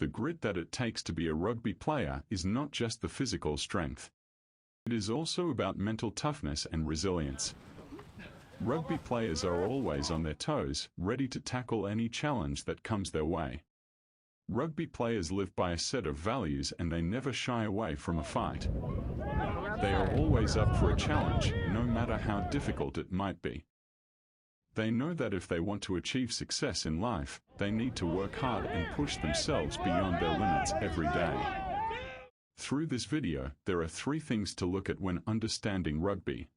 The grit that it takes to be a rugby player is not just the physical strength. It is also about mental toughness and resilience. Rugby players are always on their toes, ready to tackle any challenge that comes their way. Rugby players live by a set of values and they never shy away from a fight. They are always up for a challenge, no matter how difficult it might be. They know that if they want to achieve success in life, they need to work hard and push themselves beyond their limits every day. Through this video, there are 3 things to look at when understanding rugby.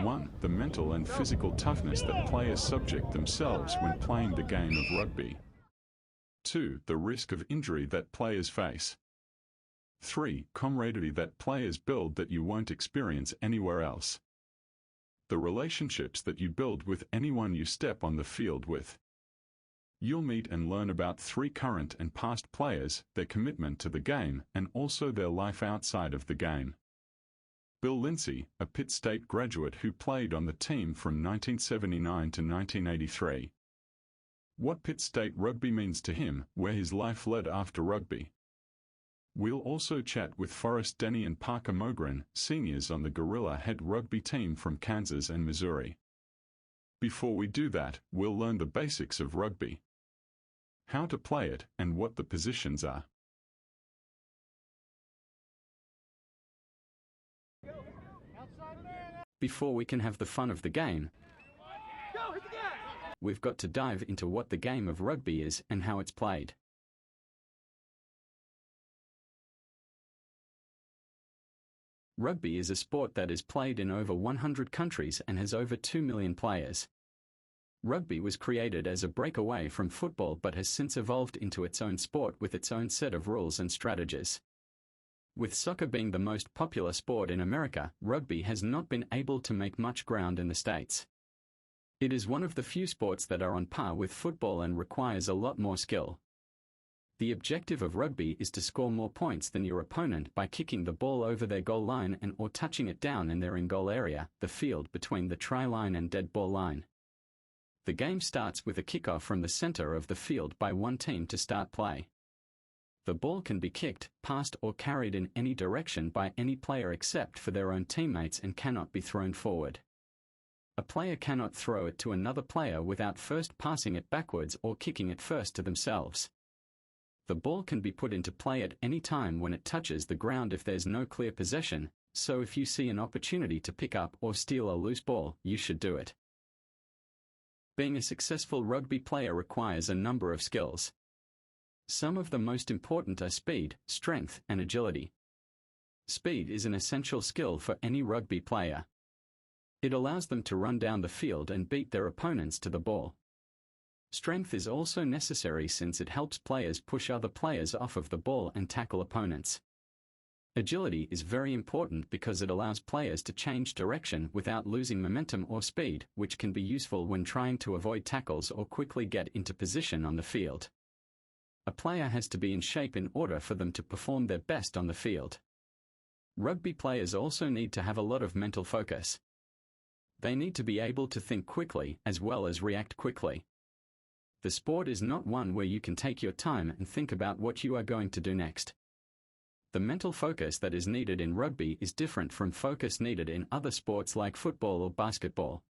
1. The mental and physical toughness that players subject themselves when playing the game of rugby. 2. The risk of injury that players face. 3. Camaraderie that players build that you won't experience anywhere else. The relationships that you build with anyone you step on the field with. You'll meet and learn about 3 current and past players, their commitment to the game, and also their life outside of the game. Bill Lindsay, a Pitt State graduate who played on the team from 1979 to 1983. What Pitt State rugby means to him, where his life led after rugby. We'll also chat with Forrest Denny and Parker Mogren, seniors on the Gorilla Head rugby team from Kansas and Missouri. Before we do that, we'll learn the basics of rugby. How to play it, and what the positions are. Before we can have the fun of the game, we've got to dive into what the game of rugby is and how it's played. Rugby is a sport that is played in over 100 countries and has over 2 million players. Rugby was created as a breakaway from football but has since evolved into its own sport with its own set of rules and strategies. With soccer being the most popular sport in America, rugby has not been able to make much ground in the States. It is one of the few sports that are on par with football and requires a lot more skill. The objective of rugby is to score more points than your opponent by kicking the ball over their goal line and or touching it down in their in-goal area, the field between the try line and dead ball line. The game starts with a kickoff from the center of the field by one team to start play. The ball can be kicked, passed or carried in any direction by any player except for their own teammates and cannot be thrown forward. A player cannot throw it to another player without first passing it backwards or kicking it first to themselves. The ball can be put into play at any time when it touches the ground if there's no clear possession, so if you see an opportunity to pick up or steal a loose ball, you should do it. Being a successful rugby player requires a number of skills. Some of the most important are speed, strength, and agility. Speed is an essential skill for any rugby player. It allows them to run down the field and beat their opponents to the ball. Strength is also necessary since it helps players push other players off of the ball and tackle opponents. Agility is very important because it allows players to change direction without losing momentum or speed, which can be useful when trying to avoid tackles or quickly get into position on the field. A player has to be in shape in order for them to perform their best on the field. Rugby players also need to have a lot of mental focus. They need to be able to think quickly as well as react quickly. The sport is not one where you can take your time and think about what you are going to do next. The mental focus that is needed in rugby is different from focus needed in other sports like football or basketball.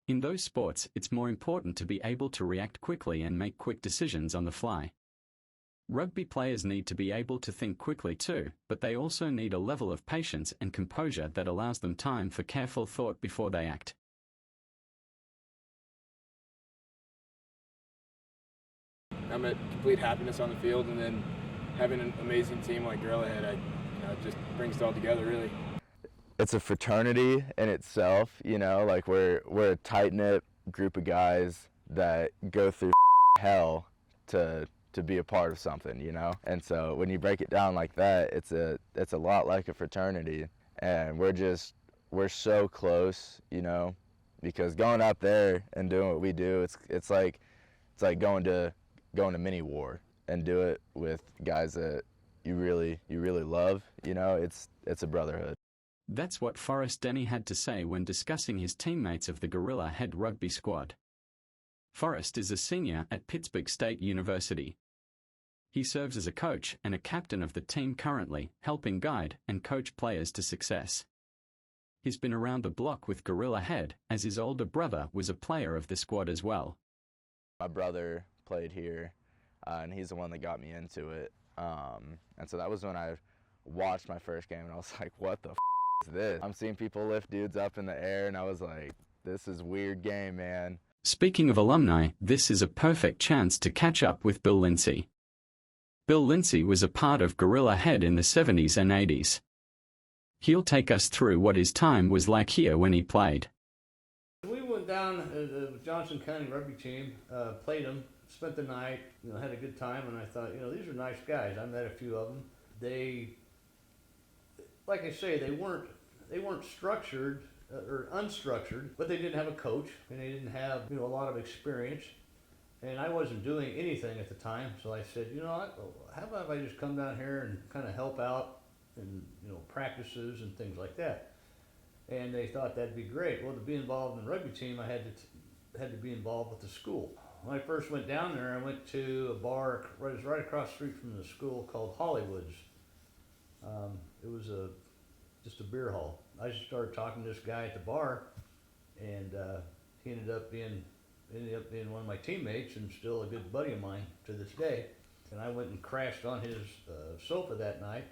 In those sports, it's more important to be able to react quickly and make quick decisions on the fly. Rugby players need to be able to think quickly too, but they also need a level of patience and composure that allows them time for careful thought before they act. I'm at complete happiness on the field, and then having an amazing team like Gorilla Head, it just brings it all together, really. It's a fraternity in itself, like we're a tight-knit group of guys that go through hell to be a part of something, And so when you break it down like that, it's a lot like a fraternity, and we're so close, because going out there and doing what we do, it's like going to mini war and do it with guys that you really love. It's a brotherhood. That's what Forrest Denny had to say when discussing his teammates of the Gorilla Head rugby squad. Forrest is a senior at Pittsburgh State University. He serves as a coach and a captain of the team currently, helping guide and coach players to success. He's been around the block with Gorilla Head, as his older brother was a player of the squad as well. My brother played here, and he's the one that got me into it. And so that was when I watched my first game, and I was like, what the is this? I'm seeing people lift dudes up in the air, and I was like, this is weird game, man. Speaking of alumni, this is a perfect chance to catch up with Bill Lindsay. Bill Lindsay was a part of Gorilla Head in the 70s and 80s. He'll take us through what his time was like here when he played. We went down the Johnson County rugby team, played them, spent the night, had a good time, and I thought, these are nice guys. I met a few of them. They, like I say, they weren't structured or unstructured, but they didn't have a coach, and they didn't have, a lot of experience. And I wasn't doing anything at the time, so I said, how about if I just come down here and kind of help out in, practices and things like that. And they thought that'd be great. Well, to be involved in the rugby team, I had to be involved with the school. When I first went down there, I went to a bar right across the street from the school called Hollywood's. It was just a beer hall. I just started talking to this guy at the bar, and he ended up being one of my teammates and still a good buddy of mine to this day. And I went and crashed on his sofa that night,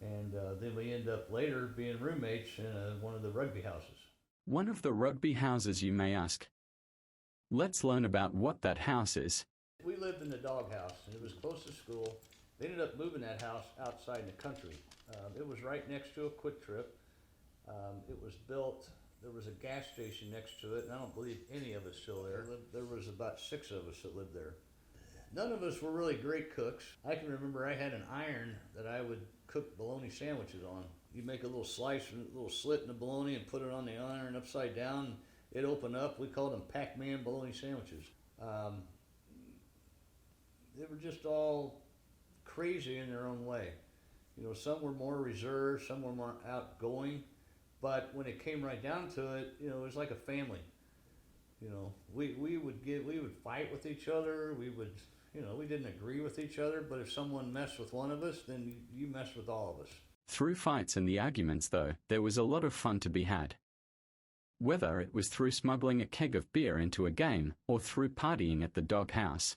and then we ended up later being roommates in one of the rugby houses. One of the rugby houses, you may ask. Let's learn about what that house is. We lived in the doghouse, and it was close to school. They ended up moving that house outside in the country. It was right next to a Quick Trip. It was built. There was a gas station next to it, and I don't believe any of us still there. There was about 6 of us that lived there. None of us were really great cooks. I can remember I had an iron that I would cook bologna sandwiches on. You make a little slice, a little slit in the bologna and put it on the iron upside down. It opened up. We called them Pac-Man bologna sandwiches. They were just all crazy in their own way. Some were more reserved, some were more outgoing. But when it came right down to it, it was like a family. We would fight with each other. We would, we didn't agree with each other. But if someone messed with one of us, then you messed with all of us. Through fights and the arguments, though, there was a lot of fun to be had. Whether it was through smuggling a keg of beer into a game or through partying at the dog house.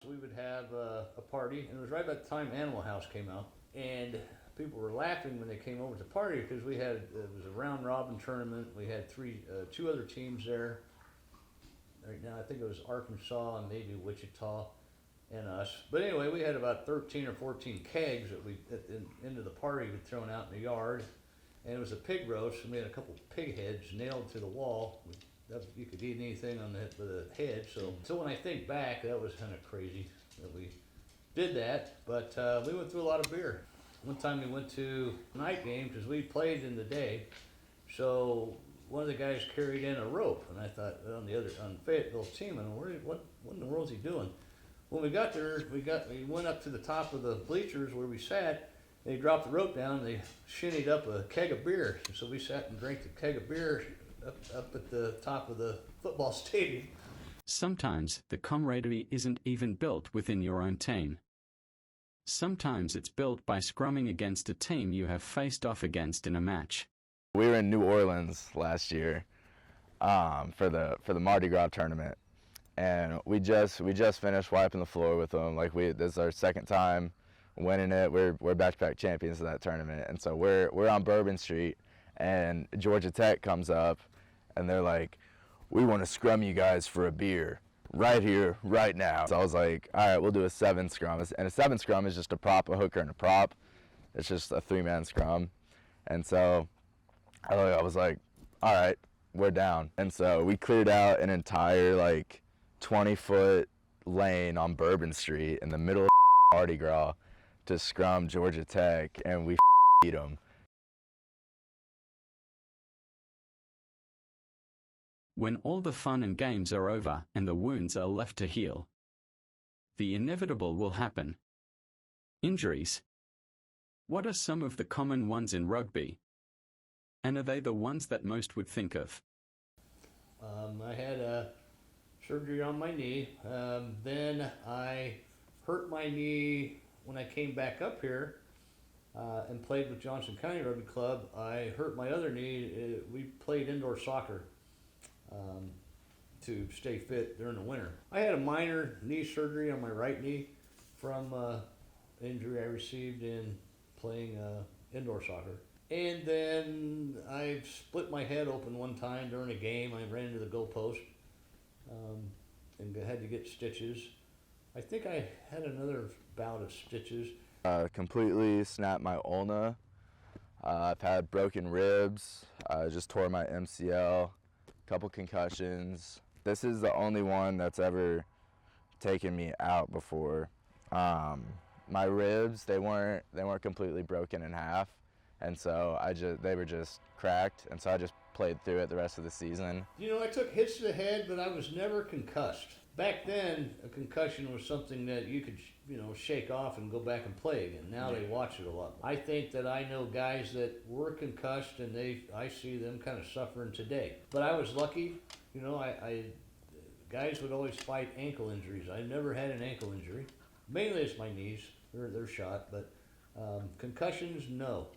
We would have a party, and it was right about the time Animal House came out, and people were laughing when they came over to the party because it was a round robin tournament. We had two other teams there. Right now, I think it was Arkansas and maybe Wichita and us. But anyway, we had about 13 or 14 kegs that we, at the end of the party, we'd thrown out in the yard. And it was a pig roast, and we had a couple pig heads nailed to the wall. You could eat anything with a head. So when I think back, that was kind of crazy that we did that. But we went through a lot of beer. One time we went to a night game because we played in the day. So one of the guys carried in a rope, and I thought on Fayetteville's team, and what in the world is he doing? When we got there, we went up to the top of the bleachers where we sat. They dropped the rope down, and they shinnied up a keg of beer. So we sat and drank the keg of beer up at the top of the football stadium. Sometimes the camaraderie isn't even built within your own team. Sometimes it's built by scrumming against a team you have faced off against in a match. We were in New Orleans last year for the Mardi Gras tournament, and we just finished wiping the floor with them. This is our second time winning it. We're back-to-back champions of that tournament, and so we're on Bourbon Street, and Georgia Tech comes up, and they're like, "We want to scrum you guys for a beer right here, right now." So I was like, "All right, we'll do a 7 scrum." And a 7 scrum is just a prop, a hooker, and a prop. It's just a 3-man scrum, and so I was like, "All right, we're down." And so we cleared out an entire 20-foot lane on Bourbon Street in the middle of Mardi Gras to scrum Georgia Tech, and we beat them. When all the fun and games are over and the wounds are left to heal, the inevitable will happen. Injuries. What are some of the common ones in rugby? And are they the ones that most would think of? I had surgery on my knee. Then I hurt my knee when I came back up here and played with Johnson County Rugby Club. I hurt my other knee. We played indoor soccer to stay fit during the winter. I had a minor knee surgery on my right knee from injury I received in playing indoor soccer. And then I split my head open one time during a game. I ran into the goalpost and had to get stitches. I think I had another bout of stitches. Completely snapped my ulna. I've had broken ribs. I just tore my MCL, couple concussions. This is the only one that's ever taken me out before. My ribs, they weren't completely broken in half, and so they were just cracked, and so I just played through it the rest of the season. You know, I took hits to the head, but I was never concussed. Back then, a concussion was something that you could, shake off and go back and play again. Now they watch it a lot. I think that I know guys that were concussed, and I see them kind of suffering today. But I was lucky. Guys would always fight ankle injuries. I never had an ankle injury. Mainly it's my knees. They're shot, but concussions, no.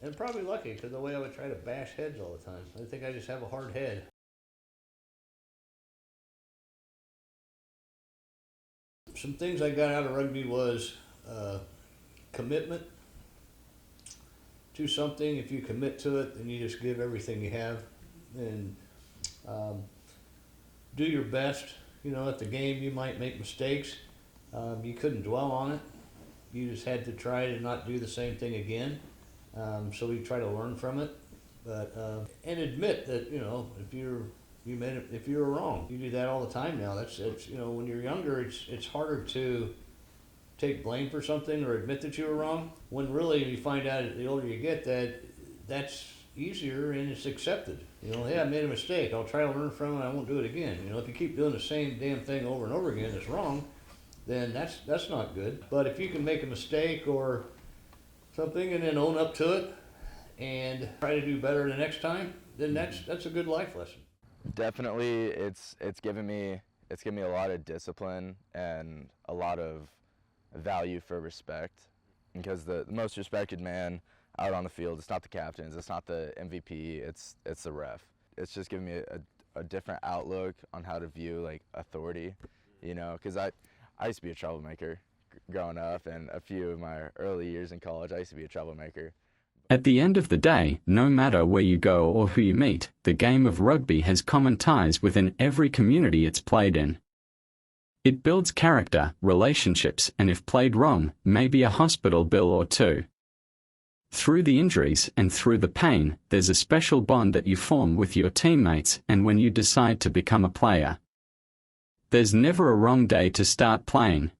And probably lucky, because the way I would try to bash heads all the time. I think I just have a hard head. Some things I got out of rugby was commitment to something. If you commit to it, then you just give everything you have, and do your best. At the game you might make mistakes. You couldn't dwell on it. You just had to try to not do the same thing again. So we try to learn from it, but and admit that if you were wrong. You do that all the time now. It's when you're younger, it's harder to take blame for something or admit that you were wrong. When really you find out the older you get that's easier and it's accepted. Hey, I made a mistake. I'll try to learn from it. I won't do it again. If you keep doing the same damn thing over and over again, it's wrong. Then that's not good. But if you can make a mistake or something and then own up to it and try to do better the next time, then that's a good life lesson. Definitely, it's given me a lot of discipline and a lot of value for respect, because the most respected man out on the field, it's not the captains, it's not the MVP, it's the ref. It's just given me a different outlook on how to view authority, because I used to be a troublemaker growing up, and a few of my early years in college, I used to be a troublemaker. At the end of the day, no matter where you go or who you meet, the game of rugby has common ties within every community it's played in. It builds character, relationships, and if played wrong, maybe a hospital bill or two. Through the injuries and through the pain, there's a special bond that you form with your teammates and when you decide to become a player. There's never a wrong day to start playing,